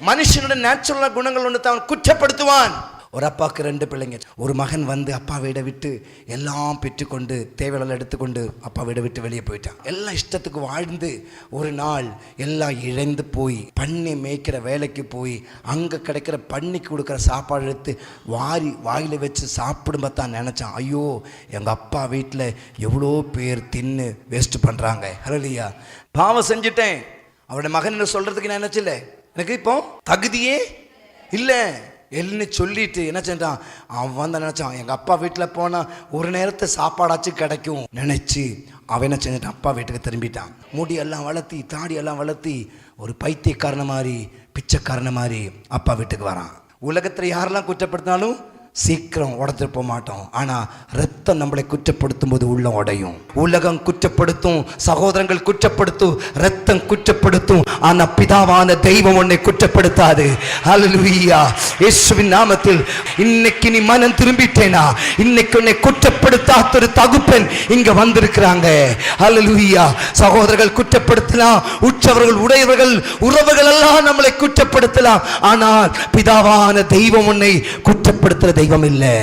மனுஷனுடைய நேச்சுரல் குணங்கள் ஒன்று தான் குற்றப்படுத்துவான். ஒரு அப்பாவுக்கு 2 பிள்ளைங்க. ஒரு மகன் வந்து அப்பா வீடை விட்டு எல்லாம் பெற்றுக்கொண்டு தேவையெல்லாம் எடுத்துக்கொண்டு அப்பா வீடை விட்டு வெளியே போயிட்டான். எல்லாம் இஷ்டத்துக்கு வாழ்ந்து ஒரு நாள் எல்லாம் இழந்து போய் பண்ணி மேய்க்கிற வேலைக்கு போய் அங்கே கிடைக்கிற பண்ணிக்கு கொடுக்குற சாப்பாடு எடுத்து வாயில் வச்சு சாப்பிடும்ப தான் நினச்சான். ஐயோ, எங்கள் அப்பா வீட்டில் எவ்வளோ பேர் தின்னு வேஸ்ட் பண்ணுறாங்க. ஹல்லேலூயா. பாவம் செஞ்சுட்டேன். அவருடைய மகன் என்ன சொல்கிறதுக்கு நான் நினச்சில்ல, எனக்கு இப்போ தகுதியே இல்லை எல்னு சொல்லிட்டு என்ன செஞ்சான், அவன் வந்து நினச்சான் எங்கள் அப்பா வீட்டில் போனால் ஒரு நேரத்தை சாப்பாடாச்சும் கிடைக்கும் நினச்சி அவன் என்ன செஞ்சான், அப்பா வீட்டுக்கு திரும்பிட்டான். முடியெல்லாம் வளர்த்தி தாடியெல்லாம் வளர்த்தி ஒரு பைத்தியக்காரன மாதிரி பிச்சைக்காரன மாதிரி அப்பா வீட்டுக்கு வரான். உலகத்தில் யாரெல்லாம் குற்றப்படுத்தினாலும் சீக்கிரம் உடஞ்சிட்டு போக மாட்டோம். ஆனால் ரத்தம் நம்மளை குற்றப்படுத்தும் போது உள்ள உடையும். உலகம் குற்றப்படுத்தும், சகோதரங்கள் குற்றப்படுத்தும், ரத்தம் குற்றப்படுத்தும். ஆனால் பிதாவான தெய்வம் உன்னை குற்றப்படுத்தாது. ஹல்லேலூயா. இயேசுவின் நாமத்தில் இன்னைக்கு நீ மனம் திரும்பிட்டேனா, இன்னைக்கு உன்னை குற்றப்படுத்தாத ஒரு தகுப்பன் இங்க வந்திருக்கிறாங்க. ஹல்லேலூயா. சகோதரர்கள் குற்றப்படுத்தலாம், உற்றவர்கள் உடையவர்கள் உறவுகள் எல்லாம் நம்மளை குற்றப்படுத்தலாம். ஆனால் பிதாவான தெய்வம் உன்னை குற்றப்படுத்துற தெய்வம் இல்லை.